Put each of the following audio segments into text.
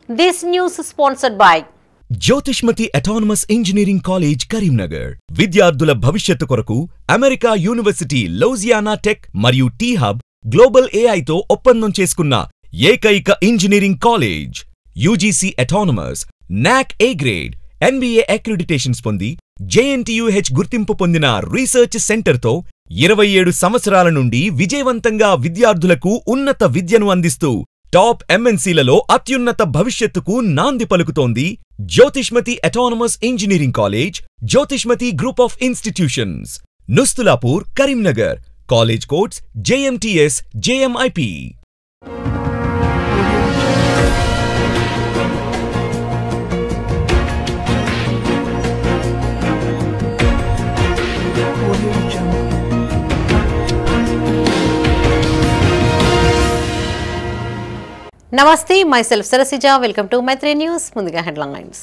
This news is sponsored by Jyothishmathi autonomous engineering college Karimnagar. విద్యార్థుల భవిష్యత్తు కొరకు అమెరికా యూనివర్సిటీ లౌజియానా టెక్ మరియు టీ హబ్ గ్లోబల్ ఏఐతో ఒప్పందం చేసుకున్న ఏకైక ఇంజనీరింగ్ కాలేజ్. యూజీసీ అటానమస్, నాక్ ఏ గ్రేడ్, NBA అక్రిడిటేషన్స్ పొంది JNTUH గుర్తింపు పొందిన రీసెర్చ్ సెంటర్తో 27 సంవత్సరాల నుండి విజయవంతంగా విద్యార్థులకు ఉన్నత విద్యను అందిస్తూ టాప్ MNCలలో అత్యున్నత భవిష్యత్తుకు నాంది పలుకుతోంది Jyothishmathi autonomous engineering college, Jyothishmathi group of institutions, Nustulapur, Karimnagar. College codes JMTS, JMIP. Namaste, myself Sarasija. Welcome to Maitri News. Mundiga headlines.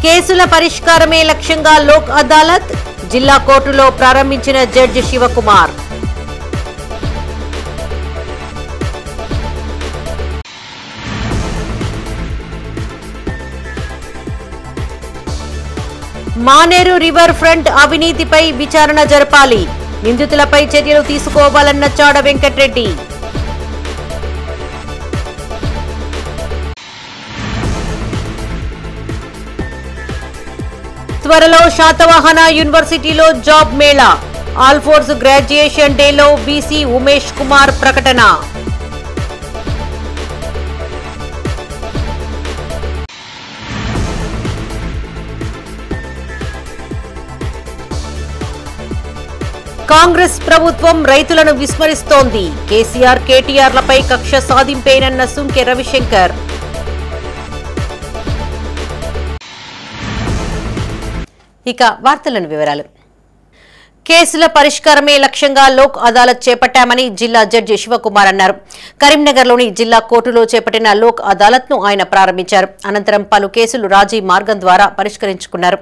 కేసుల పరిష్కారమే లక్ష్యంగా లోక్ అదాలత్, జిల్లా కోర్టులో ప్రారంభించిన judge Shivakumar. Maneru river front అవినీతిపై విచారణ జరపాలి, నిందితులపై చర్యలు తీసుకోవాలన్న చాడ వెంకట్రెడ్డి. త్వరలో శాతవాహన యూనివర్సిటీలో job Mela, all force graduation డేలో బీసీ ఉమేష్ కుమార్ ప్రకటన. కాంగ్రెస్ ప్రభుత్వం రైతులను విస్మరిస్తోంది, కేసీఆర్ కేటీఆర్లపై కక్ష సాధింపేనన్న సుంకె రవిశంకర్. ఇక వార్తలను వివరాలు. కేసుల పరిష్కారమే లక్ష్యంగా లోక్ అదాలత్ చేపట్టామని జిల్లా జడ్జి శివకుమార్ అన్నారు. కరీంనగర్లోని జిల్లా కోర్టులో చేపట్టిన లోక్ అదాలత్ను ఆయన ప్రారంభించారు. అనంతరం పలు కేసులు రాజీ మార్గం ద్వారా పరిష్కరించుకున్నారు.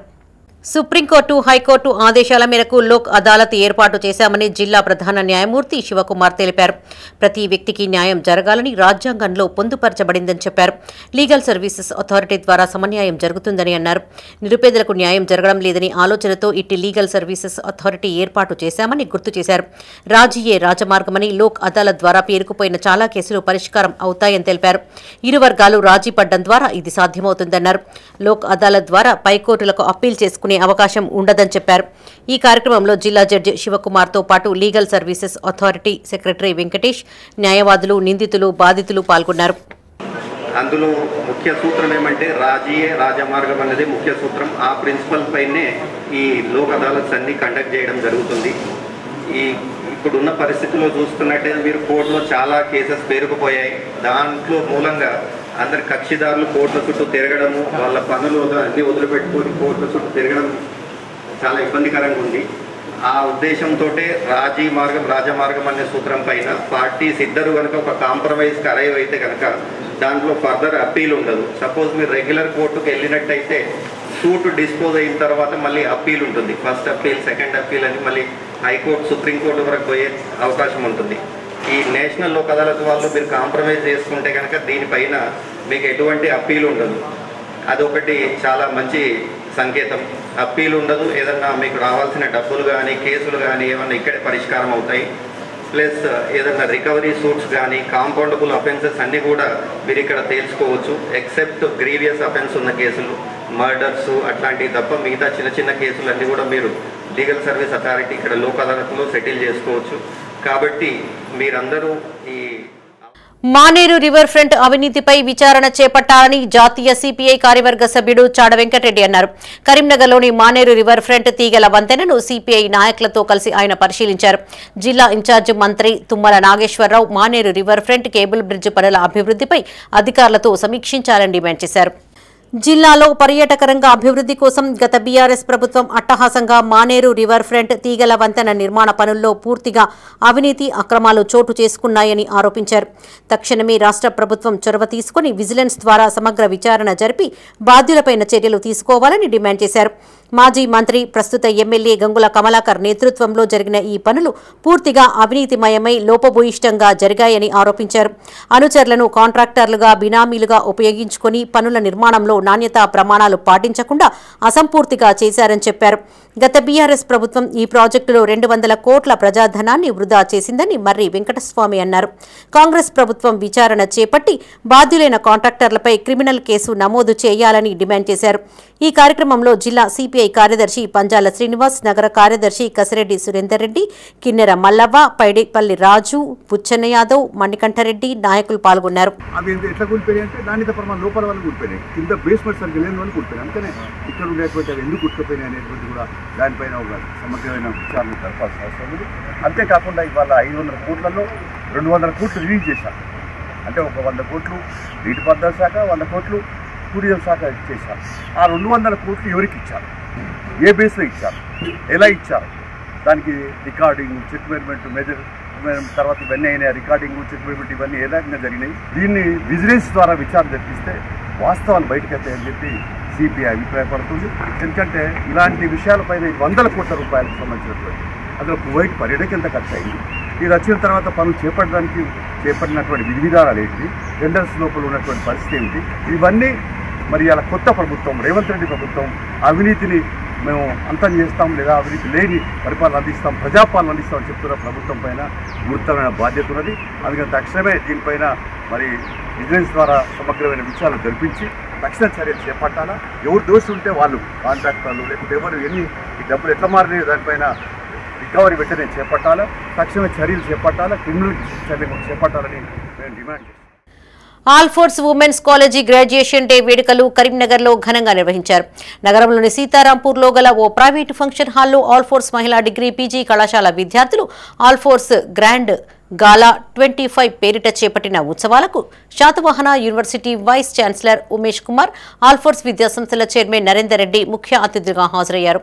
సుప్రీంకోర్టు, హైకోర్టు ఆదేశాల మేరకు లోక్ అదాలత్ ఏర్పాటు చేశామని జిల్లా ప్రధాన న్యాయమూర్తి శివకుమార్ తెలిపారు. ప్రతి వ్యక్తికి న్యాయం జరగాలని రాజ్యాంగంలో పొందుపరచబడిందని చెప్పారు. లీగల్ సర్వీసెస్ అథారిటీ ద్వారా సమన్యాయం జరుగుతుందని అన్నారు. నిరుపేదలకు న్యాయం జరగడం లేదని ఆలోచనతో ఇట్టి లీగల్ సర్వీసెస్ అథారిటీ ఏర్పాటు చేశామని గుర్తు చేశారు. రాజీయే రాజమార్గమని, లోక్ అదాలత్ ద్వారా పేరుకుపోయిన చాలా కేసులు పరిష్కారం అవుతాయని తెలిపారు. ఇరు వర్గాలు రాజీ పడ్డం ద్వారా ఇది సాధ్యమవుతుందన్నారు. లోక్ అదాలత్ ద్వారా పైకోర్టులకు అప్పీల్ చేసుకునే అవకాశం ఉండదని చెప్పారు. ఈ కార్యక్రమంలో జిల్లా జడ్జి శివకుమార్ తో పాటు legal services authority secretary Venkatesh, న్యాయవాదులు, నిందితులు, బాధితులు పాల్గొన్నారు. అందులో ముఖ్య సూత్రం ఏమంటే రాజీయే రాజమార్గం అనేది ముఖ్య సూత్రం. ఆ ప్రిన్సిపల్ పైనే ఈ లోక్ అదాలత్స్ అన్ని కండక్ట్ చేయడం జరుగుతుంది. ఇప్పుడున్న పరిస్థితుల్లో చూస్తున్నట్టయితే మీరు కోర్టులో చాలా కేసెస్ పేరుకుపోయాయి. దాంట్లో మూలంగా అందరి కక్షిదారులు కోర్టుల చుట్టూ తిరగడము, వాళ్ళ పనులు అన్ని వదిలిపెట్టుకొని కోర్టుల చుట్టూ తిరగడం చాలా ఇబ్బందికరంగా ఉంది. ఆ ఉద్దేశంతో రాజమార్గం అనే సూత్రం పైన పార్టీస్ ఇద్దరు కనుక ఒక కాంప్రమైజ్కి అరైవ్ అయితే కనుక దాంట్లో ఫర్దర్ అప్పీల్ ఉండదు. సపోజ్ మీరు రెగ్యులర్ కోర్టుకు వెళ్ళినట్టయితే సూట్ డిస్పోజ్ అయిన తర్వాత మళ్ళీ అప్పీల్ ఉంటుంది. ఫస్ట్ అప్పీల్, సెకండ్ అప్పీల్ అని మళ్ళీ హైకోర్టు, సుప్రీంకోర్టు వరకు పోయే అవకాశం ఉంటుంది. ఈ నేషనల్ లోక్ అదాలత్ వాళ్ళు మీరు కాంప్రమైజ్ చేసుకుంటే కనుక దీనిపైన మీకు ఎటువంటి అప్పీల్ ఉండదు. అదొకటి చాలా మంచి సంకేతం. అప్పీల్ ఉండదు, ఏదన్నా మీకు రావాల్సిన డబ్బులు కానీ కేసులు కానీ ఏమన్నా ఇక్కడే పరిష్కారం అవుతాయి. ప్లస్ ఏదన్నా రికవరీ సూట్స్ కానీ కాంపౌండబుల్ అఫెన్సెస్ అన్నీ కూడా మీరు ఇక్కడ తేల్చుకోవచ్చు. ఎక్సెప్ట్ గ్రీవియస్ అఫెన్స్ ఉన్న కేసులు, మర్డర్స్ అట్లాంటివి తప్ప మిగతా చిన్న చిన్న కేసులు అన్నీ కూడా మీరు లీగల్ సర్వీస్ అథారిటీ ఇక్కడ లోక్ అదాలత్లో సెటిల్ చేసుకోవచ్చు. కాబట్టి మీరందరూ ఈ మానేరు రివర్ ఫ్రంట్ అవినీతిపై విచారణ చేపట్టాలని జాతీయ సిపిఐ కార్యవర్గ సభ్యుడు చాడ వెంకటరెడ్డి అన్నారు. కరీంనగర్లోని మానేరు రివర్ ఫ్రంట్ తీగల వంతెనను సిపిఐ నాయకులతో కలిసి ఆయన పరిశీలించారు. జిల్లా ఇన్ఛార్జ్ మంత్రి Tummala Nageswararao Maneru river front cable bridge పనుల అభివృద్ధిపై అధికారులతో సమీక్షించాలని డిమాండ్ చేశారు. జిల్లాలో పర్యాటక రంగ అభివృద్ధి కోసం గత బీఆర్ఎస్ ప్రభుత్వం అట్టహాసంగా మానేరు రివర్ ఫ్రంట్ తీగల వంతెన నిర్మాణ పనుల్లో పూర్తిగా అవినీతి అక్రమాలు చోటు చేసుకున్నాయని ఆరోపించారు. తక్షణమే రాష్ట్ర ప్రభుత్వం చొరవ తీసుకుని విజిలెన్స్ ద్వారా సమగ్ర విచారణ జరిపి బాధ్యులపైన చర్యలు తీసుకోవాలని డిమాండ్ చేశారు. మాజీ మంత్రి ప్రస్తుత ఎమ్మెల్యే గంగుల కమలాకర్ నేతృత్వంలో జరిగిన ఈ పనులు పూర్తిగా అవినీతిమయమై లోపభూయిష్టంగా జరిగాయని ఆరోపించారు. అనుచరులను కాంట్రాక్టర్లుగా బినామీలుగా ఉపయోగించుకుని పనుల నిర్మాణంలో నాణ్యతా ప్రమాణాలు పాటించకుండా అసంపూర్తిగా చేశారని చెప్పారు. గత బీఆర్ఎస్ ప్రభుత్వం ఈ ప్రాజెక్టులో 200 కోట్ల ప్రజాధనాన్ని వృధా చేసిందని మర్రి వెంకటస్వామి అన్నారు. కాంగ్రెస్ ప్రభుత్వం విచారణ చేపట్టి బాధ్యులైన కాంట్రాక్టర్లపై క్రిమినల్ కేసు నమోదు చేయాలని డిమాండ్ చేశారు. ఈ కార్యక్రమంలో జిల్లా సిపిఐ కార్యదర్శి పంజాల శ్రీనివాస్, నగర కార్యదర్శి కసిరెడ్డి సురేందర్ రెడ్డి, కిన్నెర మల్లవ్వ, పైడిపల్లి రాజు, బుచ్చన్న యాదవ్, మణికంఠరెడ్డి నాయకులు పాల్గొన్నారు. దానిపైన ఒక సమగ్రమైన విచారణ జరపాల్సిన అవసరం ఉంది. అంతేకాకుండా ఇవాళ 500 కోట్లలో 200 కోట్లు రిలీజ్ చేశారు. అంటే ఒక 100 కోట్లు నీటిపారుదల శాఖ, 100 కోట్లు టూరిజం శాఖ ఇచ్చేశారు. ఆ 200 కోట్లు ఎవరికి ఇచ్చారు, ఏ బేస్లో ఇచ్చారు, ఎలా ఇచ్చారు, దానికి రికార్డింగ్, చెక్ మేనేజ్మెంట్, మెజర్ తర్వాత ఇవన్నీ అయినా రికార్డింగ్, చెక్ మేనేజ్మెంట్ ఇవన్నీ ఏ రకంగా జరిగినాయి, దీన్ని విజిలెన్స్ ద్వారా విచారణ జరిపిస్తే వాస్తవాలు బయటకు వస్తాయని చెప్పి సిపిఐ అభిప్రాయపడుతుంది. ఎందుకంటే ఇలాంటి విషయాలపైన 100 కోట్ల రూపాయలకు సంబంధించినటువంటి అందులో కువైట్ పర్యటనకి ఎంత ఖర్చు అయింది, ఇది వచ్చిన తర్వాత పనులు చేపట్టినటువంటి విధి విధానాలు ఏంటి, టెండర్స్ లోపల ఉన్నటువంటి పరిస్థితి ఏమిటి, ఇవన్నీ మరి అలా కొత్త ప్రభుత్వం రేవంత్ రెడ్డి ప్రభుత్వం అవినీతిని మేము అంతం చేస్తాం లేదా అవినీతి లేని పరిపాలన అందిస్తాం, ప్రజాపాలన అందిస్తాం అని చెప్తున్న ప్రభుత్వం పైన గురుతరమైన బాధ్యత ఉన్నది. అందుకని తక్షణమే దీనిపైన మరి విజిలెన్స్ ద్వారా సమగ్రమైన విచారణ జరిపించి తక్షణ చర్యలు చేపట్టాలా. ఎవరు దోషి ఉంటే వాళ్ళు కాంట్రాక్టర్లు లేకపోతే ఎవరు ఈ డబ్బులు ఎట్లా మారినాయో దానిపైన రికవరీ వెంటనే చేపట్టాలా, తక్షణ చర్యలు చేపట్టాలా, క్రిమినల్ చర్యలు చేపట్టాలని మేము డిమాండ్ చేస్తాం. Alphores women's college graduation day వేడుకలు కరీంనగర్లో ఘనంగా నిర్వహించారు. నగరంలోని సీతారాంపూర్లో గల ఓ ప్రైవేటు ఫంక్షన్ హాల్లో ఆల్ఫోర్స్ మహిళా డిగ్రీ పీజీ కళాశాల విద్యార్థులు ఆల్ఫోర్స్ గ్రాండ్ గాలా 25 పేరిట చేపట్టిన ఉత్సవాలకు Satavahana university vice chancellor Umesh Kumar, Alphores విద్యాసంస్థల చైర్మన్ నరేందర్ రెడ్డి ముఖ్య అతిథులుగా హాజరయ్యారు.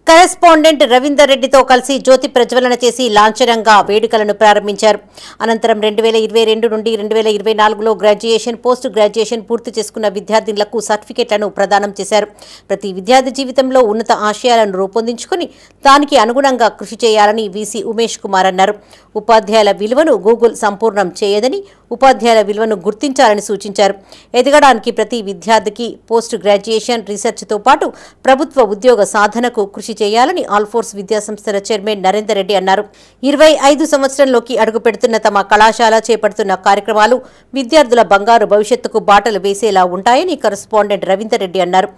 కరెస్పాండెంట్ రవీందర్ రెడ్డితో కలిసి జ్యోతి ప్రజ్వలన చేసి లాంఛనంగా వేడుకలను ప్రారంభించారు. అనంతరం 2022 నుండి 2024లో గ్రాడ్యుయేషన్, పోస్ట్ గ్రాడ్యుయేషన్ పూర్తి చేసుకున్న విద్యార్థినులకు సర్టిఫికెట్లను ప్రదానం చేశారు. ప్రతి విద్యార్థి జీవితంలో ఉన్నత ఆశయాలను రూపొందించుకుని దానికి అనుగుణంగా కృషి చేయాలని వీసీ ఉమేష్ కుమార్ అన్నారు. ఉపాధ్యాయుల విలువను గూగుల్ సంపూర్ణం చేయదని, ఉపాధ్యాయుల విలువను గుర్తించాలని సూచించారు. ఎదగడానికి ప్రతి విద్యార్థికి పోస్ట్ గ్రాడ్యుయేషన్, రీసెర్చ్తో పాటు ప్రభుత్వ ఉద్యోగ సాధనకు కృషి చేయాలని ఆల్ఫోర్స్ విద్యాసంస్థల చైర్మన్ నరేందర్ రెడ్డి అన్నారు. 25 సంవత్సరంలోకి అడుగుపెడుతున్న తమ కళాశాల చేపడుతున్న కార్యక్రమాలు విద్యార్థుల బంగారు భవిష్యత్తుకు బాటలు వేసేలా ఉంటాయని కరెస్పాండెంట్ రవీందర్ రెడ్డి అన్నారు.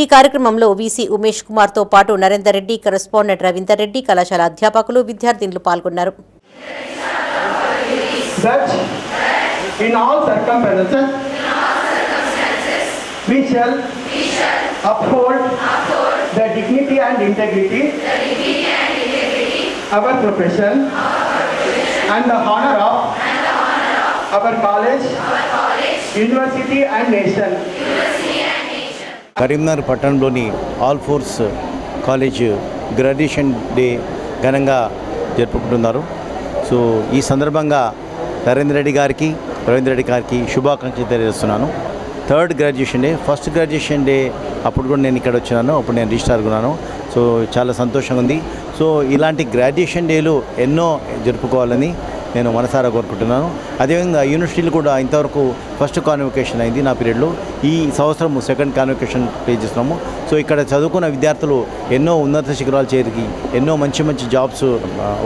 ఈ కార్యక్రమంలో వీసీ ఉమేష్ కుమార్తో పాటు నరేందర్ రెడ్డి, కరెస్పాండెంట్ రవీందర్ రెడ్డి, కళాశాల అధ్యాపకులు, విద్యార్థినులు పాల్గొన్నారు. In all circumstances, we shall uphold the dignity and integrity our profession and the honor of our college, university and nation. Karimnagar పట్టణంలోని ఆల్ఫోర్స్ కాలేజ్ గ్రాడ్యుయేషన్ డే ఘనంగా జరుపుకుంటున్నారు. సో ఈ సందర్భంగా నరేందర్ రెడ్డి గారికి, రవీంద్ర రెడ్డి గారికి శుభాకాంక్షలు తెలియజేస్తున్నాను. 3rd graduation day, first graduation day అప్పుడు కూడా నేను ఇక్కడ వచ్చినాను, అప్పుడు నేను రిజిస్ట్రార్గా ఉన్నాను. సో చాలా సంతోషంగా ఉంది. సో ఇలాంటి గ్రాడ్యుయేషన్ డేలు ఎన్నో జరుపుకోవాలని నేను మనసారా కోరుకుంటున్నాను. అదేవిధంగా యూనివర్సిటీలు కూడా ఇంతవరకు ఫస్ట్ కాన్వకేషన్ అయింది నా పీరియడ్లో, ఈ సంవత్సరం 2nd కాన్వకేషన్ పే చేస్తున్నాము. సో ఇక్కడ చదువుకున్న విద్యార్థులు ఎన్నో ఉన్నత శిఖరాలు చేరికి ఎన్నో మంచి మంచి జాబ్స్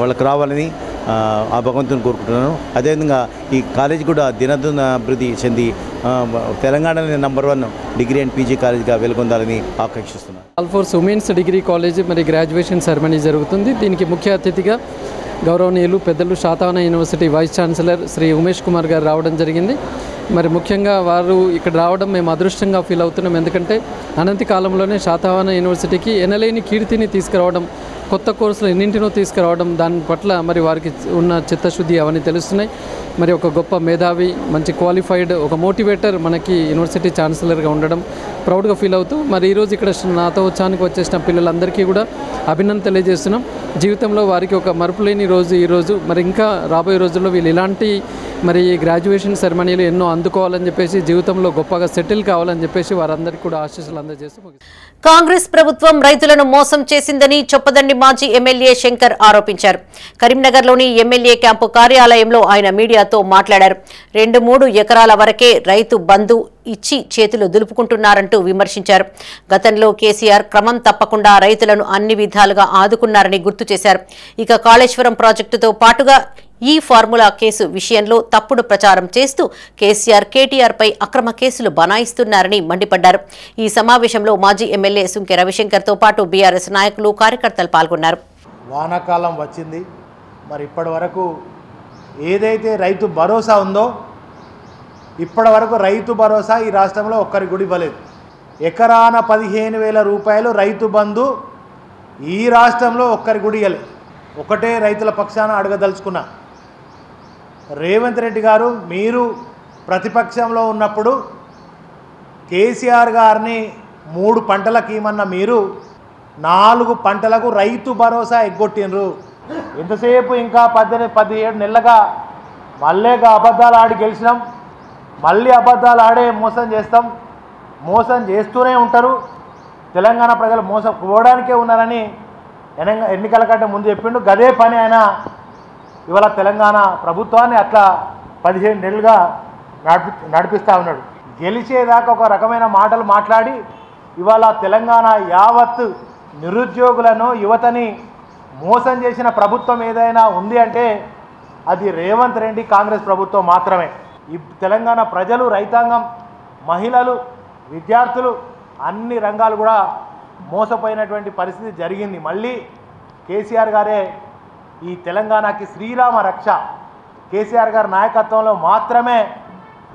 వాళ్ళకి రావాలని ఆ భగవంతుని కోరుకుంటున్నాను. అదేవిధంగా ఈ కాలేజ్ కూడా దినదిన అభివృద్ధి చెంది తెలంగాణలోనే నంబర్ 1 డిగ్రీ అండ్ పీజీ కాలేజ్గా వెలుగొందాలని ఆకాంక్షిస్తున్నాను. ఆల్ఫోర్స్ ఉమెన్స్ డిగ్రీ కాలేజ్ మరి గ్రాడ్యుయేషన్ సెరమనీ జరుగుతుంది. దీనికి ముఖ్య అతిథిగా గౌరవనీయులు పెద్దలు Satavahana university vice chancellor Shri Umesh Kumar గారు రావడం జరిగింది. మరి ముఖ్యంగా వారు ఇక్కడ రావడం మేము అదృష్టంగా ఫీల్ అవుతున్నాం. ఎందుకంటే అనంతి కాలంలోనే శాతవాహన యూనివర్సిటీకి ఎనలేని కీర్తిని తీసుకురావడం, కొత్త కోర్సులు ఎన్నింటినో తీసుకురావడం, దాని పట్ల మరి వారికి ఉన్న చిత్తశుద్ధి అవన్నీ తెలుస్తున్నాయి. మరి ఒక గొప్ప మేధావి, మంచి క్వాలిఫైడ్, ఒక మోటివేటర్ మనకి యూనివర్సిటీ ఛాన్సలర్గా ఉండడం ప్రౌడ్గా ఫీల్ అవుతూ మరి ఈరోజు ఇక్కడ నాతో ఉత్సాహానికి వచ్చేసిన పిల్లలందరికీ కూడా అభినందన తెలియజేస్తున్నాం. జీవితంలో వారికి ఒక మరుపులేని రోజు ఈరోజు. మరి ఇంకా రాబోయే రోజుల్లో వీళ్ళు ఇలాంటి మరి గ్రాడ్యుయేషన్ సెరమనీలు ఎన్నో అందుకోవాలని చెప్పేసి, జీవితంలో గొప్పగా సెటిల్ కావాలని చెప్పేసి వారందరికీ కూడా ఆశీస్సులు అందజేస్తూ కాంగ్రెస్ ప్రభుత్వం రైతులను మోసం చేసిందని చొప్పదండి మాజీ ఎమ్మెల్యే శంకర్ ఆరోపించారు. కరీంనగర్లోని ఎమ్మెల్యే క్యాంపు కార్యాలయంలో ఆయన మీడియాతో మాట్లాడారు. 2-3 ఎకరాల వరకే రైతు బంధు ఇచ్చి చేతులు దులుపుకుంటున్నారంటూ విమర్శించారు. గతంలో కేసీఆర్ క్రమం తప్పకుండా రైతులను అన్ని విధాలుగా ఆదుకున్నారని గుర్తు చేశారు. ఇక కాళేశ్వరం ప్రాజెక్టుతో పాటుగా ఈ ఫార్ములా కేసు విషయంలో తప్పుడు ప్రచారం చేస్తూ కేసీఆర్, కేటీఆర్ పై అక్రమ కేసులు బనాయిస్తున్నారని మండిపడ్డారు. ఈ సమావేశంలో మాజీ ఎమ్మెల్యే సుంకె రవిశంకర్తో పాటు బీఆర్ఎస్ నాయకులు, కార్యకర్తలు పాల్గొన్నారు. వానాకాలం వచ్చింది. మరి ఇప్పటి వరకు ఏదైతే రైతు భరోసా ఉందో, ఇప్పటి వరకు రైతు భరోసా ఈ రాష్ట్రంలో ఒక్కరికి కూడా ఇవ్వలేదు. ఎకరాన 15,000 రూపాయలు రైతు బంధు ఈ రాష్ట్రంలో ఒక్కరికి కూడా ఇవ్వలేదు. ఒకటే రైతుల పక్షాన అడగదలుచుకున్నా, రేవంత్ రెడ్డి గారు మీరు ప్రతిపక్షంలో ఉన్నప్పుడు కేసీఆర్ గారిని 3 పంటలకు ఇవ్వమన్న మీరు 4 పంటలకు రైతు భరోసా ఎగ్గొట్టినరు. ఎంతసేపు ఇంకా 17 నెలలుగా మళ్ళీగా అబద్ధాలు ఆడి గెలిచినాం, మళ్ళీ అబద్ధాలు ఆడే మోసం చేస్తాం, మోసం చేస్తూనే ఉంటారు. తెలంగాణ ప్రజలు మోసపోవడానికే ఉన్నారని ఎన్నికల కంటే ముందు చెప్పిండు. గదే పని ఆయన ఇవాళ తెలంగాణ ప్రభుత్వాన్ని అట్లా 15 నెలలుగా నడిపిస్తూ ఉన్నాడు. గెలిచేదాకా ఒక రకమైన మాటలు మాట్లాడి ఇవాళ తెలంగాణ యావత్ నిరుద్యోగులను, యువతని మోసం చేసిన ప్రభుత్వం ఏదైనా ఉంది అంటే అది రేవంత్ రెడ్డి కాంగ్రెస్ ప్రభుత్వం మాత్రమే. ఈ తెలంగాణ ప్రజలు, రైతాంగం, మహిళలు, విద్యార్థులు అన్ని రంగాలు కూడా మోసపోయినటువంటి పరిస్థితి జరిగింది. మళ్ళీ కేసీఆర్ గారే ఈ తెలంగాణకి శ్రీరామ రక్ష. కేసీఆర్ గారి నాయకత్వంలో మాత్రమే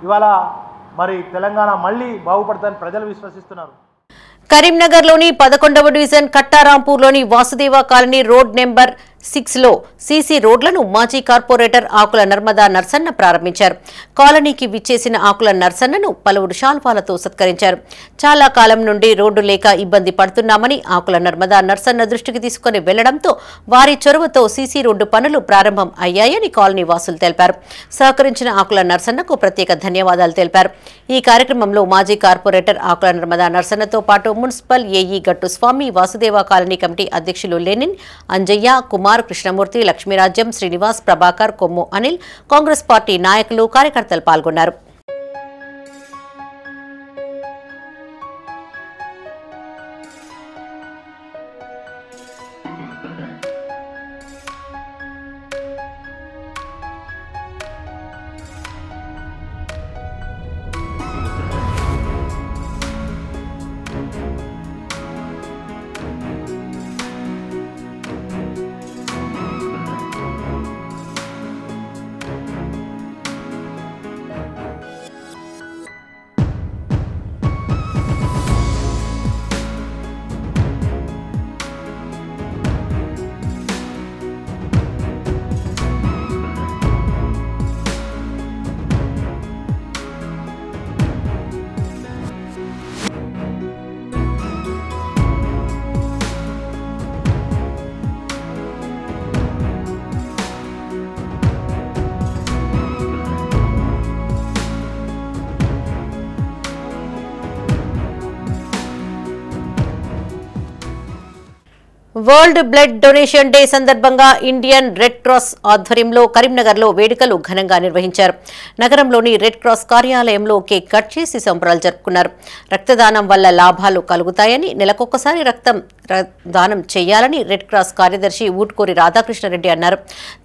ఇవాళ మరి తెలంగాణ మళ్ళీ బాగుపడుతుందని ప్రజలు విశ్వసిస్తున్నారు. కరీంనగర్లోని 11వ డివిజన్ కట్టారాంపూర్లోని వాసుదేవ కాలనీ రోడ్ నెంబర్ 6లో సీసీ రోడ్లను మాజీ కార్పొరేటర్ ఆకుల నర్మదా నర్సన్న ప్రారంభించారు. కాలనీకి విచ్చేసిన ఆకుల నర్సన్నను పలువురు శాల్వాలతో సత్కరించారు. చాలా కాలం నుండి రోడ్డు లేక ఇబ్బంది పడుతున్నామని ఆకుల నర్మదా నర్సన్న దృష్టికి తీసుకుని వెళ్లడంతో వారి చొరవతో సీసీ రోడ్డు పనులు ప్రారంభం అయ్యాయని కాలనీ వాసులు తెలిపారు. సహకరించిన ఆకుల నర్సన్నకు ప్రత్యేక ధన్యవాదాలు తెలిపారు. ఈ కార్యక్రమంలో మాజీ కార్పొరేటర్ ఆకుల నర్మదా నర్సన్నతో పాటు మున్సిపల్ ఏఈ గట్టు స్వామి, వాసుదేవ కాలనీ కమిటీ అధ్యక్షులు లెనిన్, అంజయ్య, కుమార్, కృష్ణమూర్తి, లక్ష్మీరాజ్యం, శ్రీనివాస్, ప్రభాకర్, కొమ్ము అనిల్, కాంగ్రెస్ పార్టీ నాయకులు, కార్యకర్తలు పాల్గొన్నారు. వరల్డ్ బ్లడ్ డొనేషన్ డే సందర్భంగా ఇండియన్ రెడ్ క్రాస్ ఆధ్వర్యంలో కరీంనగర్లో వేడుకలు ఘనంగా నిర్వహించారు. నగరంలోని రెడ్ క్రాస్ కార్యాలయంలో కేక్ కట్ చేసి సంబరాలు జరుపుకున్నారు. రక్తదానం వల్ల లాభాలు కలుగుతాయని, నెలకొకసారి రక్తం దానం చేయాలని రెడ్ క్రాస్ కార్యదర్శి ఊట్కూరి రాధాకృష్ణారెడ్డి అన్నారు.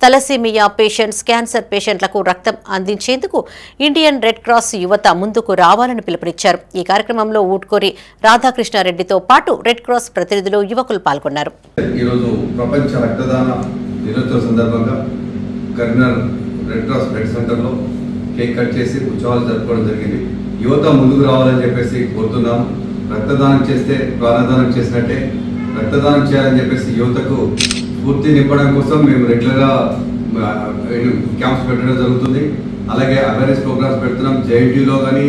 తలసేమియా పేషెంట్స్, క్యాన్సర్ పేషెంట్లకు రక్తం అందించేందుకు ఇండియన్ రెడ్ క్రాస్ యువత ముందుకు రావాలని పిలుపునిచ్చారు. ఈ కార్యక్రమంలో ఊట్కూరి రాధాకృష్ణారెడ్డితో పాటు రెడ్ క్రాస్ ప్రతినిధులు, యువకులు పాల్గొన్నారు. ఈరోజు ప్రపంచ రక్తదాన దినోత్సవ సందర్భంగా కరీంనగర్ రెడ్ క్రాస్ బ్లడ్ సెంటర్లో కేక్ కట్ చేసి ఉత్సవాలు జరుపుకోవడం జరిగింది. యువత ముందుకు రావాలని చెప్పేసి కోరుతున్నాము. రక్తదానం చేస్తే ప్రాణదానం చేసినట్టే. రక్తదానం చేయాలని చెప్పేసి యువతకు స్ఫూర్తి నింపడం కోసం మేము రెగ్యులర్గా క్యాంప్స్ పెట్టడం జరుగుతుంది. అలాగే అవేర్నెస్ ప్రోగ్రామ్స్ పెడుతున్నాం. జేఎన్టీయూలో కానీ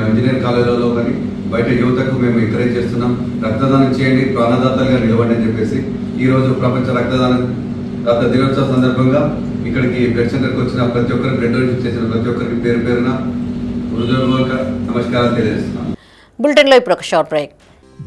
ఇంజనీరింగ్ కాలేజీలలో కానీ బయట యువతకు మేము ఎంకరేజ్ చేస్తున్నాం. రక్తదానం చేయండి, ప్రాణదాతలుగా నిలవండి అని చెప్పేసి ఈరోజు ప్రపంచ రక్త దినోత్సవ సందర్భంగా ఇక్కడికి బ్లడ్ సెంటర్కి వచ్చిన ప్రతి ఒక్కరికి, బ్లడ్ డొనేషన్ చేసిన ప్రతి ఒక్కరికి పేరు పేరున హృదయపూర్వక నమస్కారాలు తెలియజేస్తున్నాను. బులెటిన్లో ఇప్పుడు ఒక short break.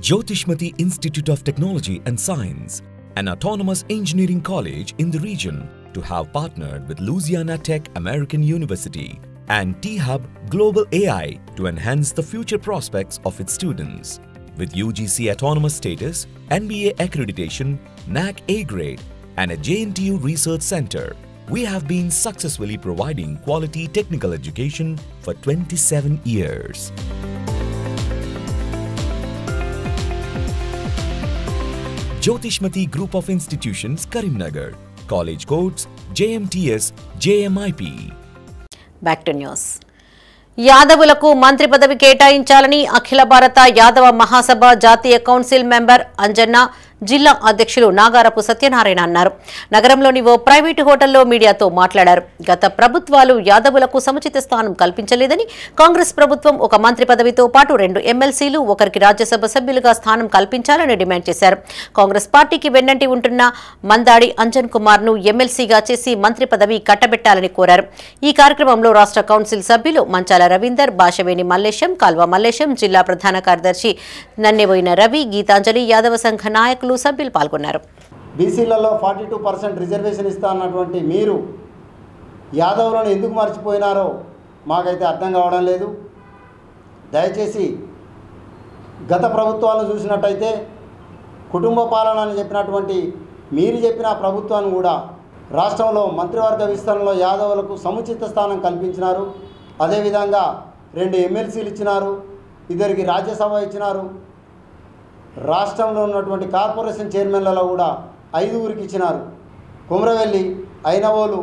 Jyotishmati Institute of Technology and Science, an autonomous engineering college in the region, to have partnered with Louisiana Tech American University and T-Hub Global AI to enhance the future prospects of its students. With UGC autonomous status, NBA accreditation, NAC A grade, and a JNTU research center, we have been successfully providing quality technical education for 27 years. Jyotishmati Group of Institutions, Karimnagar. College codes JMTS, JMIP. Back to news. యాదవులకు మంత్రి పదవి కేటాయించాలని అఖిల భారత యాదవ మహాసభ జాతీయ council member Anjanna, జిల్లా అధ్యక్షులు నాగారపు సత్యనారాయణ అన్నారు. నగరంలోని ఓ private హోటల్లో మీడియాతో మాట్లాడారు. గత ప్రభుత్వాలు యాదవులకు సముచిత స్థానం కల్పించలేదని, కాంగ్రెస్ ప్రభుత్వం ఒక మంత్రి పదవితో పాటు 2 ఎమ్మెల్సీలు, ఒకరికి రాజ్యసభ సభ్యులుగా స్థానం కల్పించాలని డిమాండ్ చేశారు. కాంగ్రెస్ పార్టీకి వెన్నంటి ఉంటున్న మందాడి అంజన్ కుమార్ ను ఎమ్మెల్సీగా చేసి మంత్రి పదవి కట్టబెట్టాలని కోరారు. ఈ కార్యక్రమంలో రాష్ట్ర కౌన్సిల్ సభ్యులు మంచాల రవీందర్, బాషవేణి మల్లేశం, కాల్వ మల్లేశం, జిల్లా ప్రధాన కార్యదర్శి నన్నెబోయిన రవి, గీతాంజలి, యాదవ సంఘ నాయకులు, సభ్యులు పాల్గొన్నారు. బీసీలలో 42% రిజర్వేషన్ ఇస్తా అన్నటువంటి మీరు యాదవులను ఎందుకు మర్చిపోయినారో మాకైతే అర్థం కావడం లేదు. దయచేసి గత ప్రభుత్వాలను చూసినట్టయితే కుటుంబ పాలన అని చెప్పినటువంటి మీరు చెప్పిన ప్రభుత్వాన్ని కూడా రాష్ట్రంలో మంత్రివర్గ విస్తరణలో యాదవులకు సముచిత స్థానం కల్పించినారు. అదేవిధంగా 2 ఎమ్మెల్సీలు ఇచ్చినారు, 2కి రాజ్యసభ ఇచ్చినారు. రాష్ట్రంలో ఉన్నటువంటి కార్పొరేషన్ చైర్మన్లలో కూడా 5గురికి ఇచ్చినారు. కుమ్రవెల్లి, ఐనవోలు,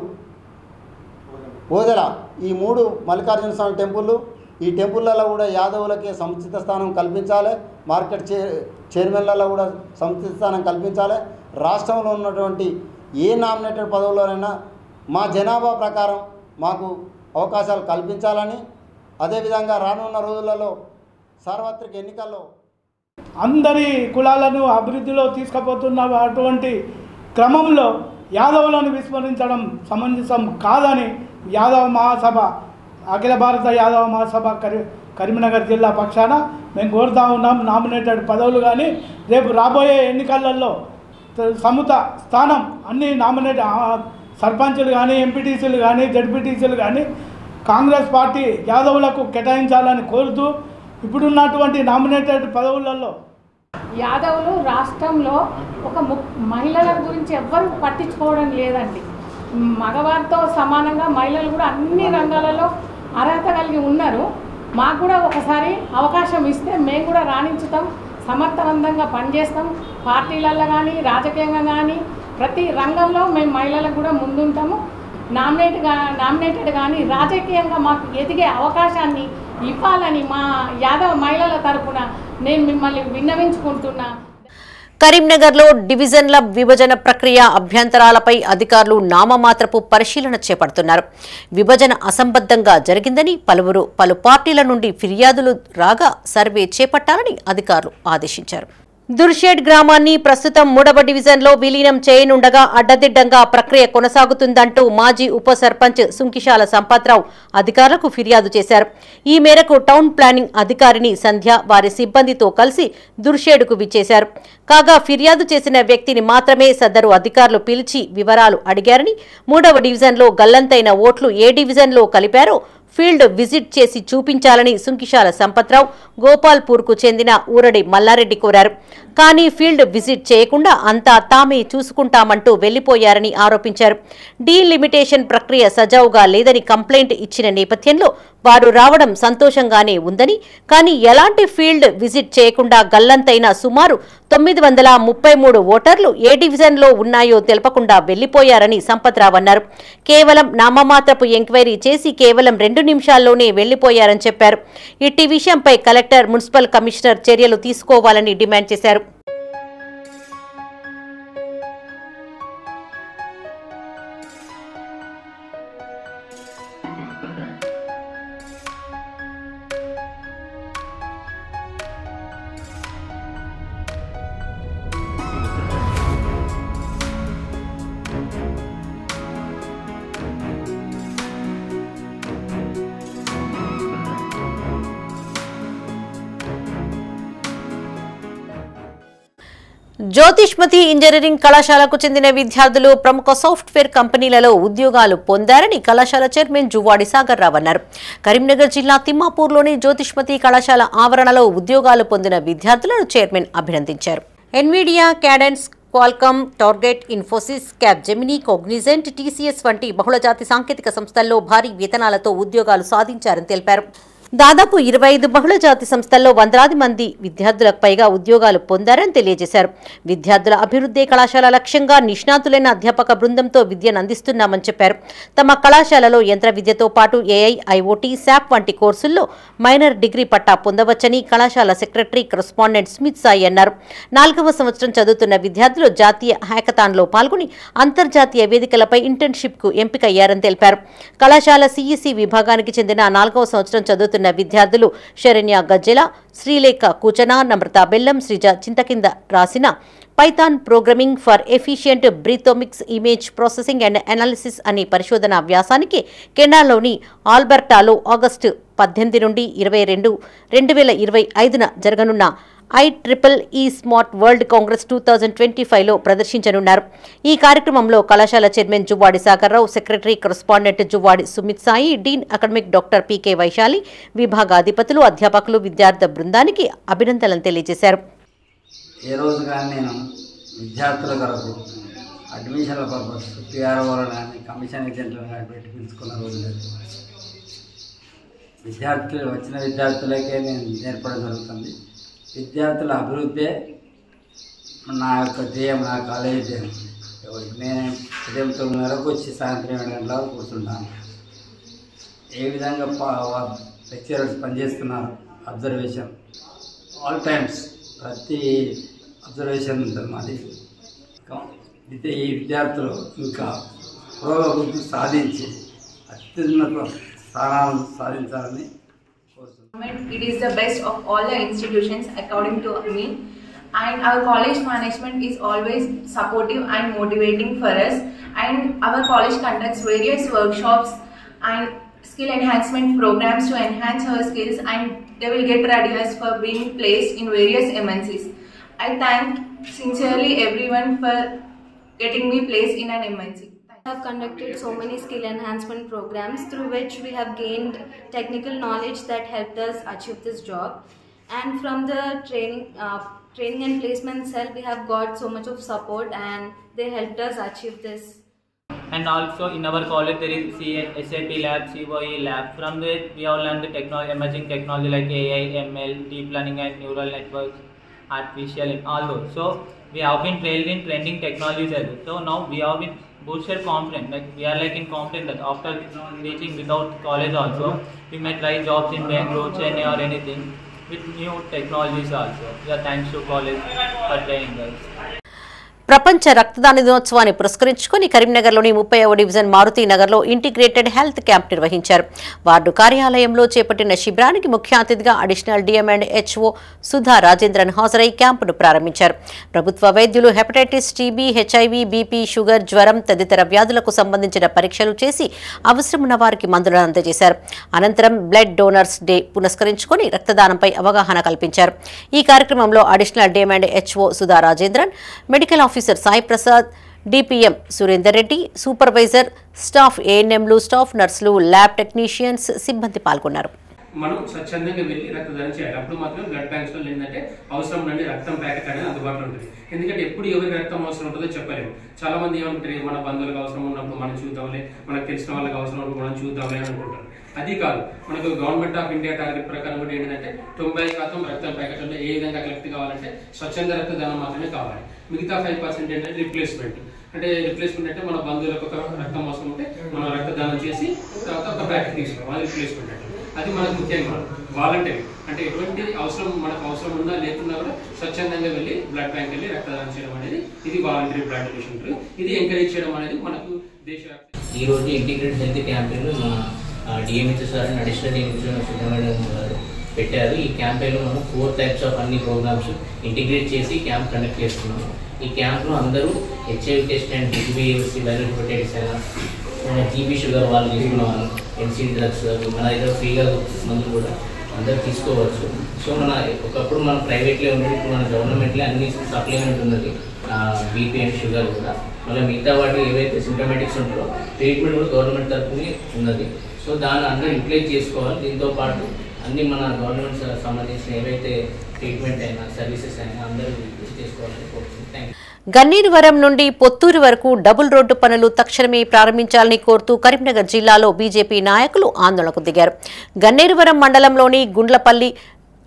ఓదెల, ఈ 3 మల్లికార్జున స్వామి టెంపుళ్ళు, ఈ టెంపుల్లలో కూడా యాదవులకే సముచిత స్థానం కల్పించాలి. మార్కెట్ చైర్మన్లలో కూడా సముచిత స్థానం కల్పించాలి. రాష్ట్రంలో ఉన్నటువంటి ఏ నామినేటెడ్ పదవుల్లోనైనా మా జనాభా ప్రకారం మాకు అవకాశాలు కల్పించాలని, అదేవిధంగా రానున్న రోజులలో సార్వత్రిక ఎన్నికల్లో అందరి కులాలను అభివృద్ధిలో తీసుకుపోతున్న అటువంటి క్రమంలో యాదవులను విస్మరించడం సమంజసం కాదని యాదవ మహాసభ, అఖిల భారత యాదవ మహాసభ కరీంనగర్ జిల్లా పక్షాన మేము కోరుతా ఉన్నాం. నామినేటెడ్ పదవులు కానీ రేపు రాబోయే ఎన్నికలలో సముత స్థానం అన్ని నామినేట్ సర్పంచులు కానీ, ఎంపీటీసీలు కానీ, జడ్పీటీసీలు కానీ కాంగ్రెస్ పార్టీ యాదవులకు కేటాయించాలని కోరుతూ ఇప్పుడున్నటువంటి నామినేటెడ్ పదవులలో యాదవులు రాష్ట్రంలో ఒక మహిళల గురించి ఎవ్వరూ పట్టించుకోవడం లేదండి. మగవారితో సమానంగా మహిళలు కూడా అన్ని రంగాలలో అర్హత కలిగి ఉన్నారు. మాకు కూడా ఒకసారి అవకాశం ఇస్తే మేము కూడా రాణించుతాం, సమర్థవంతంగా పనిచేస్తాం. పార్టీలలో కానీ, రాజకీయంగా కానీ ప్రతి రంగంలో మేము మహిళలకు కూడా ముందుంటాము. నామినేటెడ్ కానీ రాజకీయంగా మాకు ఎదిగే అవకాశాన్ని ఇవ్వాలని మా యాదవ మహిళల తరపున నేను మిమ్మల్ని విన్నవించుకుంటున్నా. కరీంనగర్లో డివిజన్ల విభజన ప్రక్రియ అభ్యంతరాలపై అధికారులు నామమాత్రపు పరిశీలన చేపడుతున్నారు. విభజన అసంబద్ధంగా జరిగిందని పలు పార్టీల నుండి ఫిర్యాదులు రాగా సర్వే చేపట్టాలని అధికారులు ఆదేశించారు. దుర్షేడ్ గ్రామాన్ని ప్రస్తుతం 3వ డివిజన్లో విలీనం చేయనుండగా అడ్డదిడ్డంగా ప్రక్రియ కొనసాగుతుందంటూ మాజీ ఉప సర్పంచ్ సుంకిశాల సంపత్రావు అధికారులకు ఫిర్యాదు చేశారు. ఈ మేరకు టౌన్ ప్లానింగ్ అధికారిని సంధ్య వారి సిబ్బందితో కలిసి దుర్షేడ్కు విచ్చేశారు. కాగా ఫిర్యాదు చేసిన వ్యక్తిని మాత్రమే సదరు అధికారులు పిలిచి వివరాలు అడిగారని, 3వ డివిజన్లో గల్లంతైన ఓట్లు ఏ డివిజన్లో కలిపారో ఫీల్డ్ విజిట్ చేసి చూపించాలని సుంకిశాల సంపత్రావు గోపాల్పూర్కు చెందిన ఊరడి మల్లారెడ్డి కోరారు. కానీ ఫీల్డ్ విజిట్ చేయకుండా అంతా తామే చూసుకుంటామంటూ వెళ్లిపోయారని ఆరోపించారు. డీలిమిటేషన్ ప్రక్రియ సజావుగా లేదని కంప్లైంట్ ఇచ్చిన నేపథ్యంలో వారు రావడం సంతోషంగానే ఉందని, కానీ ఎలాంటి ఫీల్డ్ విజిట్ చేయకుండా గల్లంతైన సుమారు 933 ఓటర్లు ఏ డివిజన్లో ఉన్నాయో తెలపకుండా వెళ్లిపోయారని సంపత్రావు అన్నారు. కేవలం నామమాత్రపు ఎంక్వైరీ చేసి కేవలం 2 నిమిషాల్లోనే వెళ్లిపోయారని చెప్పారు. ఇట్టి విషయంపై కలెక్టర్, మున్సిపల్ కమిషనర్ చర్యలు తీసుకోవాలని డిమాండ్ చేశారు. జ్యోతిష్మతి ఇంజనీరింగ్ కళాశాలకు చెందిన విద్యార్థులు ప్రముఖ సాఫ్ట్వేర్ కంపెనీలలో ఉద్యోగాలు పొందారని కళాశాల చైర్మన్ జువ్వాడి సాగర్ రావు అన్నారు. కరీంనగర్ జిల్లా తిమ్మాపూర్లోని జ్యోతిష్మతి కళాశాల ఆవరణలో ఉద్యోగాలు పొందిన విద్యార్థులను చైర్మన్ అభినందించారు. Nvidia, Cadence, Qualcomm, target, Infosys, Capgemini, Cognizant, TCS వంటి బహుళజాతి సాంకేతిక సంస్థల్లో భారీ వేతనాలతో ఉద్యోగాలు సాధించారని తెలిపారు. దాదాపు 25 బహుళజాతి సంస్థల్లో వందలాది మంది విద్యార్థులకు పైగా ఉద్యోగాలు పొందారని తెలియజేశారు. విద్యార్థుల అభివృద్ధి కళాశాల లక్ష్యంగా నిష్ణాతులైన అధ్యాపక బృందంతో విద్యను అందిస్తున్నామని చెప్పారు. తమ కళాశాలలో యంత్ర విద్యతో పాటు ఏఐ, ఐఓటీ, శాప్ వంటి కోర్సుల్లో మైనర్ డిగ్రీ పట్టా పొందవచ్చని కళాశాల సెక్రటరీ కరెస్పాండెంట్ స్మిత్ సాయి అన్నారు. 4వ సంవత్సరం చదువుతున్న విద్యార్థులు జాతీయ హ్యాకథాన్లో పాల్గొని అంతర్జాతీయ వేదికలపై ఇంటర్న్షిప్కు ఎంపికయ్యారని తెలిపారు. కళాశాల సిఈసి విభాగానికి చెందిన 4వ సంవత్సరం చదువుతున్న విద్యార్థులు శరణ్య గజ్జెల, శ్రీలేఖ కూచన, నమ్రత బెల్లం, శ్రీజ చింతకింద రాసిన Python programming for efficient breathomics image processing and analysis అనే పరిశోధన వ్యాసానికి కెనడాలోని ఆల్బర్టాలో ఆగస్టు 18 నుండి 22, 2025న జరగనున్న IEEE స్మార్ట్ వరల్డ్ కాంగ్రెస్ 2025లో ప్రదర్శించనున్నారు. ఈ కార్యక్రమంలో కళాశాల chairman Juvvadi Sagar Rao, secretary correspondent Juvvadi Sumith Sai, dean academic doctor PK Vaishali, విభాగాధిపతులు, అధ్యాపకులు విద్యార్థి బృందానికి అభినందనలు తెలియజేశారు. ఏ రోజు కానీ నేను విద్యార్థుల కొరకు అడ్మిషన్ల పర్పస్ పిఆర్ఓలను కానీ కమిషన్ ఏజెంట్లను కానీ పెట్టి పిలుచుకున్న రోజు లేదు. వచ్చిన విద్యార్థులకే నేను నేర్పడం జరుగుతుంది. విద్యార్థుల అభివృద్ధే నా యొక్క ధ్యేయం, నా కాలేజీ ధ్యేయం. నేను ఉదయం 9:30 వచ్చి సాయంత్రం 7 గంటల వరకు కూర్చుంటాను. ఏ విధంగా లెక్చరర్స్ పనిచేస్తున్నారు, అబ్జర్వేషన్ ఆల్ టైమ్స్, ప్రతి అబ్జర్వేషన్ ఉంటుంది మాది. అయితే ఈ విద్యార్థులు ఇంకా పురోగతి సాధించి అత్యున్నత స్థానాలను సాధించాలని. It is the best of all the institutions according to me, and our college management is always supportive and motivating for us, and our college conducts various workshops and skill enhancement programs to enhance our skills, and they will get ready us for being placed in various MNCs. I thank sincerely everyone for getting me placed in an MNC. We have conducted so many skill enhancement programs through which we have gained technical knowledge that helped us achieve this job, and from the training and placement cell we have got so much of support and they helped us achieve this. And also in our college there is SAP lab, COE lab. From there we have learned the technology, emerging technology like AI, ML, deep learning and neural networks, artificial and all those. So we have been trained in trending technologies as well. So now we have been boosted confident, like we are like in confident that after reaching without college also we may try jobs in Bangalore, Chennai or anything with new technologies also. Yeah, thanks to college for training us. ప్రపంచ రక్తదాన దినోత్సవాన్ని పురస్కరించుకుని కరీంనగర్లోని 30వ division Maruti నగర్లో integrated health camp నిర్వహించారు. Ward కార్యాలయంలో చేపట్టిన శిబిరానికి ముఖ్య అతిథిగా additional DM and HO Sudha Rajendran హాజరై క్యాంపును ప్రారంభించారు. ప్రభుత్వ వైద్యులు hepatitis, TB, HIV, BP, sugar, జ్వరం తదితర వ్యాధులకు సంబంధించిన పరీక్షలు చేసి అవసరమున్న వారికి మందులను అందజేశారు. అనంతరం బ్లడ్ డోనర్స్ డే పురస్కరించుకుని రక్తదానంపై అవగాహన కల్పించారు. ఈ కార్యక్రమంలో additional DM and HO Sudha Rajendran, medical officer Sai Prasad, DPM Surender Reddy, supervisor, staff ఏఎన్ఎంలు, స్టాఫ్ నర్సులు, ల్యాబ్ టెక్నీషియన్స్ సిబ్బంది పాల్గొన్నారు. మనం స్వచ్ఛందంగా వెళ్ళి రక్తదానం చేయాలి. అప్పుడు మాత్రం బ్లడ్ బ్యాంక్స్లో ఏంటంటే అవసరం నుండి రక్తం ప్యాకెట్ అనేది అందుబాటులో ఉంటుంది. ఎందుకంటే ఎప్పుడు ఎవరికి రక్తం అవసరం ఉంటుందో చెప్పలేము. చాలా మంది ఏమంటారు, మన బంధువులకు అవసరం ఉన్నప్పుడు మనం చూద్దాంలే, మనకు తెలిసిన వాళ్ళకి అవసరం ఉన్నప్పుడు మనం చూద్దాంలే అని అనుకుంటారు. అది కాదు, మనకు గవర్నమెంట్ ఆఫ్ ఇండియా టార్గెట్ ప్రకారం కూడా ఏంటంటే 90% రక్తం ప్యాకెట్లో ఏ విధంగా కలెక్ట్ కావాలంటే స్వచ్ఛంద రక్తదానం మాత్రమే కావాలి. మిగతా 5% ఏంటంటే రిప్లేస్మెంట్. అంటే రిప్లేస్మెంట్ అంటే మన బంధువులకు ఒక రక్తం అవసరం ఉంటే మనం రక్తదానం చేసి తర్వాత ఒక ప్యాకెట్ తీసుకోవాలి, అది రిప్లేస్మెంట్ అంటే. అది మనకు ముఖ్యంగా వాలంటరీ, అంటే ఎటువంటి అవసరం మనకు అవసరం ఉందా లేకున్నా కూడా స్వచ్ఛందంగా వెళ్ళి బ్లడ్ బ్యాంక్ వెళ్ళి రక్తదానం చేయడం అనేది ఇది వాలంటరీ బ్లడ్ డొనేషన్. ఇది ఎంకరేజ్ చేయడం అనేది మనకు దేశవ్యాప్తంగా. ఈ రోజు ఇంటిగ్రేటెడ్ హెల్త్ క్యాంపెయిన్ మన DMH sir and additional DMH గారు పెట్టారు. ఈ క్యాంపెయిన్లో మనం 4 types ఆఫ్ అన్ని ప్రోగ్రామ్స్ ఇంటిగ్రేట్ చేసి క్యాంప్ కండక్ట్ చేస్తున్నాము. ఈ క్యాంప్లో అందరూ HIV test and HBSC viral hepatitis అయినా టీబీ షుగర్ వాళ్ళు తీసుకున్న వాళ్ళు ఎన్సీడీ డ్రగ్స్ మన దగ్గర ఫ్రీగా మందులు కూడా అందరూ తీసుకోవచ్చు. సో మన ఒకప్పుడు మన ప్రైవేట్లో ఉండేది, ఇప్పుడు మన గవర్నమెంట్లో అన్ని సప్లిమెంట్ ఉన్నది, బీపీ అండ్ షుగర్ కూడా. మళ్ళీ మిగతా వాటి ఏవైతే సింటమాటిక్స్ ఉంటారో ట్రీట్మెంట్ కూడా గవర్నమెంట్ తరఫున ఉన్నది. సో దాన్ని అందరూ యూటిలైజ్ చేసుకోవాలి. దీంతో పాటు అన్ని మన గవర్నమెంట్ సంబంధించిన ఏవైతే ట్రీట్మెంట్ అయినా సర్వీసెస్ అయినా అందరూ యూజ్ చేసుకోవాలని కోరుతున్నాను. Thank you. గన్నేరువరం నుండి పొత్తూరు వరకు డబుల్ రోడ్డు పనులు తక్షణమే ప్రారంభించాలని కోరుతూ కరీంనగర్ జిల్లాలో బీజేపీ నాయకులు ఆందోళనకు దిగారు. గన్నేరువరం మండలంలోని గుండ్లపల్లి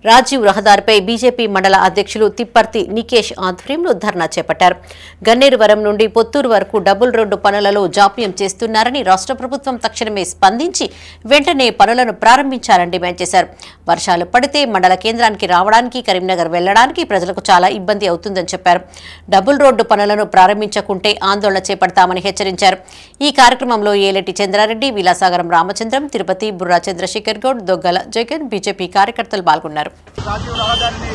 రాజీవ్ రహదారిపై బీజేపీ మండల అధ్యక్షులు తిప్పర్తి నికేష్ ఆధ్వర్యంలో ధర్నా చేపట్టారు. గన్నేరువరం నుండి పొత్తూరు వరకు డబుల్ రోడ్డు పనులలో జాప్యం చేస్తున్నారని, రాష్ట్ర ప్రభుత్వం తక్షణమే స్పందించి వెంటనే పనులను ప్రారంభించాలని డిమాండ్ చేశారు. వర్షాలు పడితే మండల కేంద్రానికి రావడానికి, కరీంనగర్ వెళ్లడానికి ప్రజలకు చాలా ఇబ్బంది అవుతుందని చెప్పారు. డబుల్ రోడ్డు పనులను ప్రారంభించకుంటే ఆందోళన చేపడతామని హెచ్చరించారు. ఈ కార్యక్రమంలో ఏలెటి చంద్రారెడ్డి, విలాసాగరం రామచంద్రం, తిరుపతి, బుర్రా చంద్రశేఖర్ గౌడ్, దొగ్గల జగన్, బీజేపీ కార్యకర్తలు పాల్గొన్నారు. రాజీవ్ రహదారిని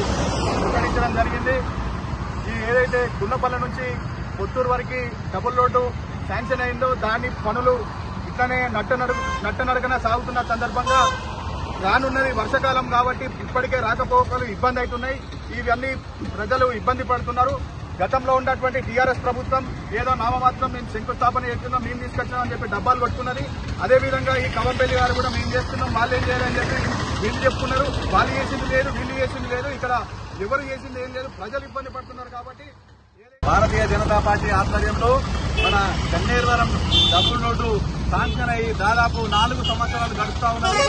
నిర్వహించడం జరిగింది. ఈ ఏదైతే గున్నపల్లి నుంచి పొత్తూరు వరకు డబుల్ రోడ్డు శాంక్షన్ అయిందో దాని పనులు ఇట్లానే నట్టనడకన సాగుతున్న సందర్భంగా రానున్నది వర్షాకాలం కాబట్టి ఇప్పటికే రాకపోకలు ఇబ్బంది అవుతున్నాయి. ఇవన్నీ ప్రజలు ఇబ్బంది పడుతున్నారు. గతంలో ఉన్నటువంటి టీఆర్ఎస్ ప్రభుత్వం ఏదో నామమాత్రం మేము శంకుస్థాపన చేస్తున్నాం, మేము తీసుకొచ్చినాం అని చెప్పి డబ్బాలు కొట్టుకున్నది. అదేవిధంగా ఈ కవంపల్లి గారు కూడా మేము చేస్తున్నాం, వాళ్ళు ఏం చేయాలని చెప్పి వీళ్ళు చెప్పుకున్నారు. వాళ్ళు చేసింది లేదు, వీళ్ళు చేసింది లేదు, ఇక్కడ ఎవరు చేసింది ఏం లేదు, ప్రజలు ఇబ్బంది పడుతున్నారు. కాబట్టి భారతీయ జనతా పార్టీ ఆధ్వర్యంలో మన గన్నేరువరం డబుల్ రోడ్డు శాంక్షన్ అయ్యి దాదాపు 4 సంవత్సరాలు గడుస్తూ ఉన్నది.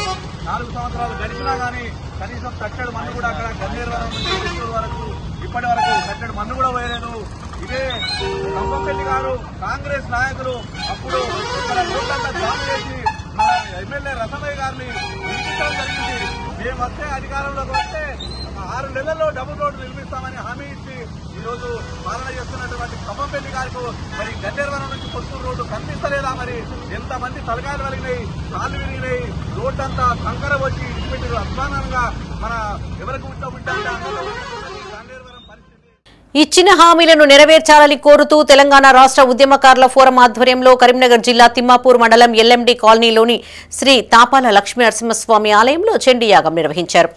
4 సంవత్సరాలు గడిచినా కానీ కనీసం కట్టెడు మన్ను కూడా అక్కడ గన్నేరువరం నుంచి చిత్తూరు వరకు ఇప్పటి వరకు కట్టెడు మన్ను కూడా పోయలేదు. ఇదే కంపంపల్లి గారు కాంగ్రెస్ నాయకులు అప్పుడు ఇక్కడ రోడ్లంతా జామ్ చేసి మన ఎమ్మెల్యే రసమయ్య గారిని పిలిపించడం జరిగింది. మేము వస్తే అధికారంలోకి వస్తే 6 నెలల్లో డబుల్ రోడ్డు నిర్మిస్తామని హామీ ఇచ్చి ఈరోజు పాలన చేస్తున్నటువంటి కంపంపల్లి గారికి మరి గన్నేరువరం నుంచి పొత్తూరు రోడ్డు కనిపిస్తలేదా? మరి ఎంతమంది తలకాయలు కలిగినాయి, కాళ్ళు విరిగినాయి, రోడ్డు అంతా కంకర వచ్చి ఇటువంటి అధ్వానంగా మన ఎవరికి ఉంటా ఇచ్చిన హామీలను నెరవేర్చాలని కోరుతూ తెలంగాణ రాష్ట్ర ఉద్యమకారుల ఫోరం ఆధ్వర్యంలో కరీంనగర్ జిల్లా తిమ్మాపూర్ మండలం ఎల్ఎండి కాలనీలోని శ్రీ తాపాల లక్ష్మీ నరసింహస్వామి ఆలయంలో చండీ యాగం నిర్వహించారు.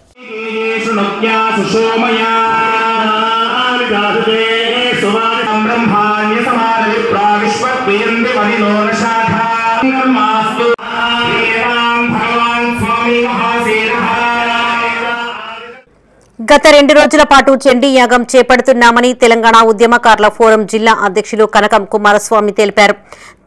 గత 2 రోజుల పాటు చండీ యాగం చేపడుతున్నామని తెలంగాణ ఉద్యమకారుల ఫోరం జిల్లా అధ్యక్షులు కనకం కుమారస్వామి తెలిపారు.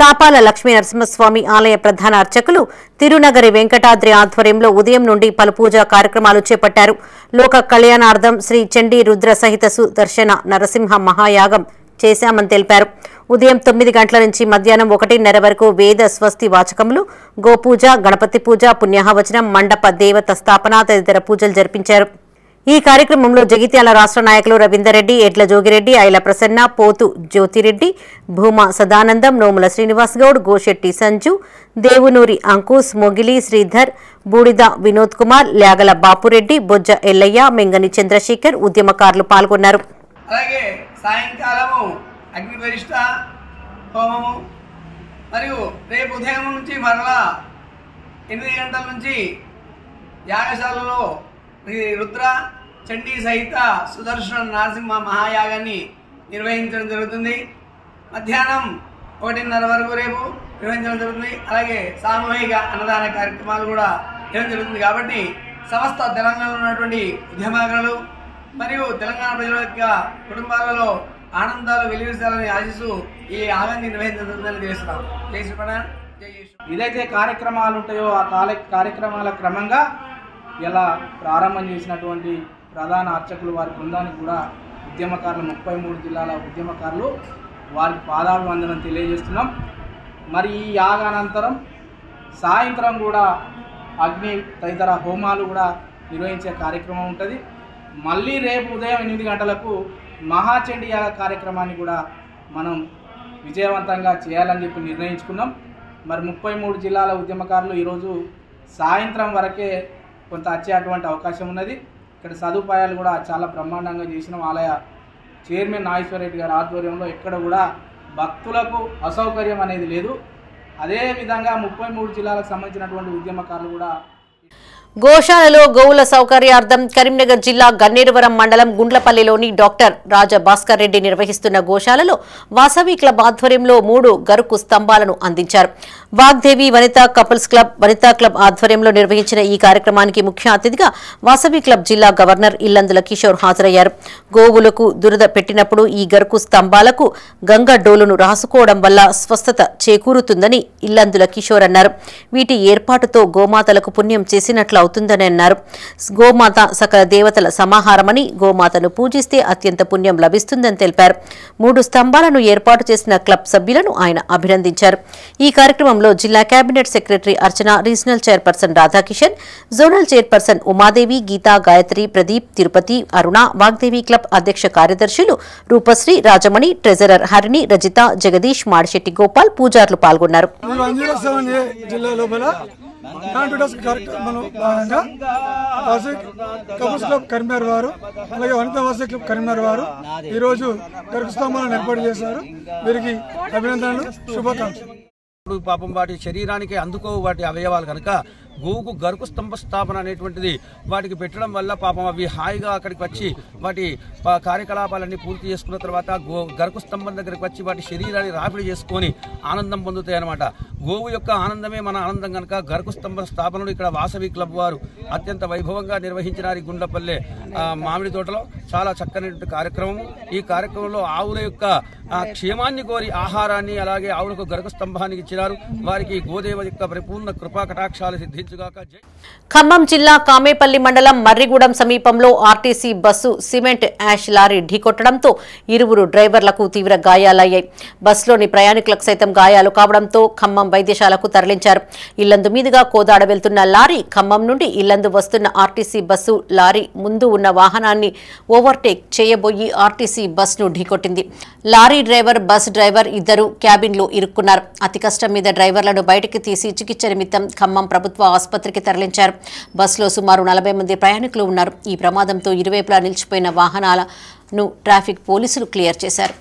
తాపాల లక్ష్మీ నరసింహస్వామి ఆలయ ప్రధాన అర్చకులు తిరునగరి వెంకటాద్రి ఆధ్వర్యంలో ఉదయం నుండి పలు పూజా కార్యక్రమాలు చేపట్టారు. లోక కళ్యాణార్థం శ్రీ చండీ రుద్ర సహిత సుదర్శన నరసింహ మహాయాగం చేశామని తెలిపారు. ఉదయం 9 గంటల నుంచి మధ్యాహ్నం 1:30 వరకు వేద స్వస్తి వాచకములు, గోపూజ, గణపతి పూజ, పుణ్యాహవచనం, మండప దేవత స్థాపన తదితర పూజలు జరిపించారు. ఈ కార్యక్రమంలో జగిత్యాల రాష్ట్ర నాయకులు రవీందర్ రెడ్డి, ఎడ్ల జోగిరెడ్డి, ఐల ప్రసన్న, పోతు జ్యోతిరెడ్డి, భూమా సదానందం, నోముల శ్రీనివాస్ గౌడ్, గోషెట్టి సంజు, దేవునూరి అంకుశ్, మొగిలి శ్రీధర్, బూడిద వినోద్ కుమార్, ల్యాగల బాపురెడ్డి, బొజ్జ ఎల్లయ్య, మెంగని చంద్రశేఖర్ ఉద్యమకారులు పాల్గొన్నారు. అలాగే సాయంకాలము అగ్ని ప్రతిష్ఠ హోమము మరియు రేపు ఉదయం నుంచి మరలా 8 గంటల నుంచి యాగశాలలో రుద్ర చండీ సహిత సుదర్శన నరసింహ మహాయాగాన్ని నిర్వహించడం జరుగుతుంది. మధ్యాహ్నం 1:30 వరకు రేపు నిర్వహించడం జరుగుతుంది. అలాగే సామూహిక అన్నదాన కార్యక్రమాలు కూడా చేయడం జరుగుతుంది. కాబట్టి సమస్త తెలంగాణలో ఉన్నటువంటి ఉద్యమకారులు మరియు తెలంగాణ ప్రజల యొక్క కుటుంబాలలో ఆనందాలు వెలువరిస్తారని ఆశిస్తూ ఈ ఆనందాన్ని నిర్వహించాలని చేస్తున్నాం. జై శ్రీమన్నారాయణ. ఏదైతే కార్యక్రమాలు ఉంటాయో ఆ కార్యక్రమాల క్రమంగా ఇలా ప్రారంభం చేసినటువంటి ప్రధాన అర్చకులు వారి బృందానికి కూడా ఉద్యమకారులు 33 జిల్లాల ఉద్యమకారులు వారికి పాదాభివందనం తెలియజేస్తున్నాం. మరి ఈ యాగానంతరం సాయంత్రం కూడా అగ్ని తదితర హోమాలు కూడా నిర్వహించే కార్యక్రమం ఉంటుంది. మళ్ళీ రేపు ఉదయం 8 గంటలకు మహాచండీ యాగ కార్యక్రమాన్ని కూడా మనం విజయవంతంగా చేయాలని చెప్పి నిర్ణయించుకున్నాం. మరి 33 జిల్లాల ఉద్యమకారులు ఈరోజు సాయంత్రం వరకే కొంత వచ్చేటువంటి అవకాశం ఉన్నది. ఇక్కడ సదుపాయాలు కూడా చాలా బ్రహ్మాండంగా చేసిన ఆలయ చైర్మన్ నాగేశ్వర రెడ్డి గారి ఆధ్వర్యంలో ఎక్కడ కూడా భక్తులకు అసౌకర్యం అనేది లేదు. అదేవిధంగా 33 జిల్లాలకు సంబంధించినటువంటి ఉద్యమకారులు కూడా గోశాలలో గోవుల సౌకర్యార్థం కరీంనగర్ జిల్లా గన్నేరువరం మండలం గుండ్లపల్లిలోని డాక్టర్ రాజభాస్కర్ రెడ్డి నిర్వహిస్తున్న గోశాలలో వాసవి క్లబ్ ఆధ్వర్యంలో 3 గరుకు స్తంభాలను అందించారు. Vagdevi Vanitha couples club, Vanitha club ఆధ్వర్యంలో నిర్వహించిన ఈ కార్యక్రమానికి ముఖ్య అతిథిగా వాసవి క్లబ్ జిల్లా గవర్నర్ ఇల్లందుల కిషోర్ హాజరయ్యారు. గోవులకు దురద పెట్టినప్పుడు ఈ గరుకు స్తంభాలకు గంగ డోలును రాసుకోవడం వల్ల స్వస్థత చేకూరుతుందని ఇల్లందుల కిషోర్ అన్నారు. వీటి ఏర్పాటుతో గోమాతలకు పుణ్యం చేసినట్లు అవుతుందని అన్నారు. గోమాత సకల దేవతల సమాహారమని, గోమాతను పూజిస్తే అత్యంత పుణ్యం లభిస్తుందని తెలిపారు. 3 స్తంభాలను ఏర్పాటు చేసిన క్లబ్ సభ్యులను ఆయన అభినందించారు. ఈ కార్యక్రమంలో జిల్లా cabinet secretary Archana, regional chairperson Radhakishan, zonal chairperson Umadevi, Geetha, Gayathri, Pradeep, Tirupathi, Aruna, Vagdevi club అధ్యక్ష కార్యదర్శులు రూపశ్రీ, రాజమణి, ట్రెజరర్ హరిణి, రజిత, జగదీష్, మాడిశెట్టి గోపాల్, పూజారులు పాల్గొన్నారు. కరీంనగర్ వారు అలాగే వనితా వాసవి క్లబ్ కరీంనగర్ వారు ఈరోజు గరుకు స్తంభాలను ఏర్పాటు చేశారు. వీరికి అభినందనలు, శుభాకాంక్షలు. పాపం వాటి శరీరానికి అందుకోవు వాటి అవయవాలు కనుక గోవుకు గరుకు స్తంభ స్థాపన అనేటువంటిది వాటికి పెట్టడం వల్ల పాపం అవి హాయిగా అక్కడికి వచ్చి వాటి కార్యకలాపాలన్నీ పూర్తి చేసుకున్న తర్వాత గరుకు స్తంభం దగ్గరికి వచ్చి వాటి శరీరాన్ని రాపిడి చేసుకొని ఆనందం పొందుతాయి అన్నమాట. గోవు యొక్క ఆనందమే మన ఆనందం కనుక గరుకు స్తంభ స్థాపనలు ఇక్కడ వాసవి క్లబ్ వారు అత్యంత వైభవంగా నిర్వహించినారు. గుండ్లపల్లె మామిడి తోటలో చాలా చక్కని కార్యక్రమము. ఈ కార్యక్రమంలో ఆవుల యొక్క క్షేమాన్ని కోరి ఆహారాన్ని అలాగే ఆవులకు గరుకు స్తంభానికి ఇచ్చినారు. వారికి గోదేవ యొక్క పరిపూర్ణ కృపా కటాక్షాలు సిద్ధించుగాక. ఖమ్మం జిల్లా కామేపల్లి మండలం మర్రిగూడెం సమీపంలో RTC bus cement ash lorry ఢీకొట్టడంతో 2 డ్రైవర్లకు తీవ్ర గాయాలయ్యాయి. బస్సులోని ప్రయాణికులకు సైతం గాయాలు కావడంతో ఖమ్మం వైద్యశాలకు తరలించారు. ఇల్లందు మీదుగా కోదాడ వెళ్తున్న లారీ ఖమ్మం నుండి ఇల్లందు వస్తున్న ఆర్టీసీ బస్సు లారీ ముందు ఉన్న వాహనాన్ని ఓవర్టేక్ చేయబోయి ఆర్టీసీ బస్సును ఢీకొట్టింది. లారీ డ్రైవర్, బస్ డ్రైవర్ ఇద్దరు క్యాబిన్లో ఇరుక్కున్నారు. అతి కష్టం మీద డ్రైవర్లను బయటికి తీసి చికిత్స నిమిత్తం ఖమ్మం ప్రభుత్వ ఆసుపత్రికి తరలించారు. బస్సులో సుమారు 40 మంది ప్రయాణికులు ఉన్నారు. ఈ ప్రమాదంతో ఇరువైపులా నిలిచిపోయిన వాహనాలను ట్రాఫిక్ పోలీసులు క్లియర్ చేశారు.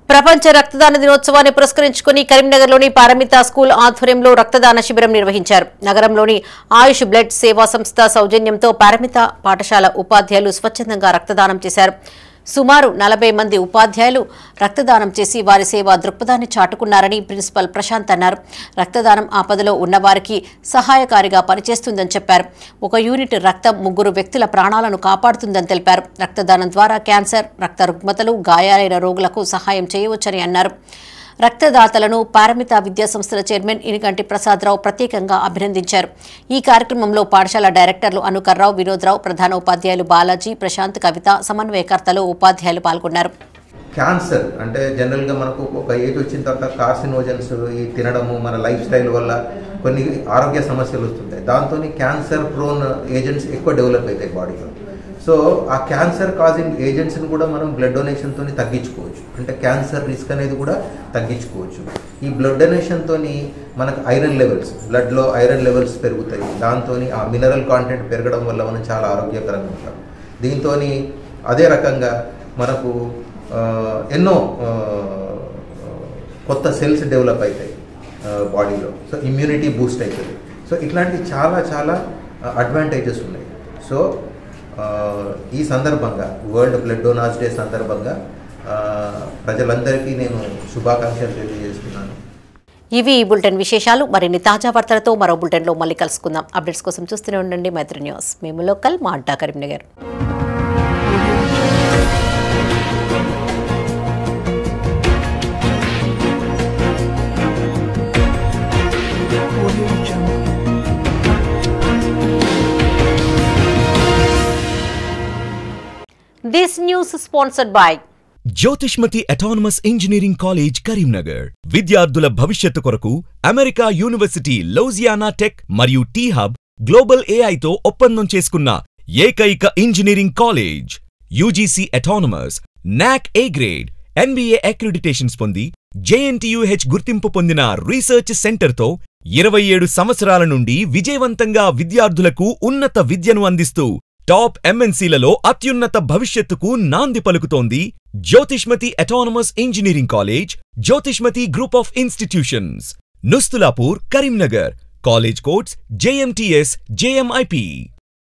ప్రపంచ రక్తదాన దినోత్సవాన్ని పురస్కరించుకుని కరీంనగర్లోని పారమిత స్కూల్ ఆధ్వర్యంలో రక్తదాన శిబిరం నిర్వహించారు. నగరంలోని ఆయుష్ బ్లడ్ సేవా సంస్థ సౌజన్యంతో పారమిత పాఠశాల ఉపాధ్యాయులు స్వచ్ఛందంగా రక్తదానం చేశారు. సుమారు 40 మంది ఉపాధ్యాయులు రక్తదానం చేసి వారి సేవా దృక్పథాన్ని చాటుకున్నారని ప్రిన్సిపల్ ప్రశాంత్ అన్నారు. రక్తదానం ఆపదలో ఉన్నవారికి సహాయకారిగా పనిచేస్తుందని చెప్పారు. 1 యూనిట్ రక్తం 3 వ్యక్తుల ప్రాణాలను కాపాడుతుందని తెలిపారు. రక్తదానం ద్వారా క్యాన్సర్, రక్త రుగ్మతలు, గాయాలైన రోగులకు సహాయం చేయవచ్చని అన్నారు. రక్తదాతలను పారమిత విద్యా సంస్థల చైర్మన్ ఇనిగంటి ప్రసాదరావు ప్రత్యేకంగా అభినందించారు. ఈ కార్యక్రమంలో పాఠశాల డైరెక్టర్లు అనుకర్రావు, వినోద్రావు, ప్రధాన ఉపాధ్యాయులు బాలాజీ, ప్రశాంత్, కవిత, సమన్వయకర్తలు, ఉపాధ్యాయులు పాల్గొన్నారు. క్యాన్సర్ అంటే జనరల్గా మనకు ఒక ఏజ్ వచ్చిన తర్వాత కార్సినోజన్స్ ఈ తినడము, మన లైఫ్ స్టైల్ వల్ల కొన్ని ఆరోగ్య సమస్యలు వస్తుంటాయి. దాంతో క్యాన్సర్ ప్రోన్ ఏజెంట్స్ ఎక్కువ డెవలప్ అవుతాయి బాడీలో. సో ఆ క్యాన్సర్ కాజింగ్ ఏజెంట్స్ని కూడా మనం బ్లడ్ డొనేషన్తో తగ్గించుకోవచ్చు. అంటే క్యాన్సర్ రిస్క్ అనేది కూడా తగ్గించుకోవచ్చు. ఈ బ్లడ్ డొనేషన్తో మనకు ఐరన్ లెవెల్స్, బ్లడ్లో ఐరన్ లెవెల్స్ పెరుగుతాయి. దాంతో ఆ మినరల్ కాంటెంట్ పెరగడం వల్ల మనం చాలా ఆరోగ్యకరంగా ఉంటాం. దీంతో అదే రకంగా మనకు ఎన్నో కొత్త సెల్స్ డెవలప్ అవుతాయి బాడీలో. సో ఇమ్యూనిటీ బూస్ట్ అవుతుంది. సో ఇట్లాంటి చాలా చాలా అడ్వాంటేజెస్ ఉన్నాయి. సో ఈ సందర్భంగా వరల్డ్ బ్లడ్ డోనార్స్ డే సందర్భంగా ప్రజలందరికీ నేను శుభాకాంక్షలు తెలియజేస్తున్నాను. ఇవి ఈ బులెటిన్ విశేషాలు. మరిన్ని తాజా వార్తలతో మరో బులెటిన్లో మళ్ళీ కలుసుకుందాం. అప్డేట్స్ కోసం చూస్తూనే ఉండండి మైత్రి న్యూస్. మేము లోకల్, మా అడ్డా Karimnagar. This news is sponsored by Jyothishmathi autonomous engineering college Karimnagar. విద్యార్థుల భవిష్యత్తు కొరకు అమెరికా యూనివర్సిటీ లౌజియానా టెక్ మరియు టీ హబ్ గ్లోబల్ ఏఐతో ఒప్పందం చేసుకున్న ఏకైక ఇంజనీరింగ్ కాలేజ్. యూజీసీ అటానమస్, నాక్ ఏ గ్రేడ్, NBA అక్రిడిటేషన్స్ పొంది JNTUH గుర్తింపు పొందిన రీసెర్చ్ సెంటర్తో 27 సంవత్సరాల నుండి విజయవంతంగా విద్యార్థులకు ఉన్నత విద్యను అందిస్తూ టాప్ MNCలలో అత్యున్నత భవిష్యత్తుకు నాంది పలుకుతోంది Jyothishmathi autonomous engineering college, Jyothishmathi group of institutions, Nustulapur, Karimnagar. College codes JMTS, JMIP.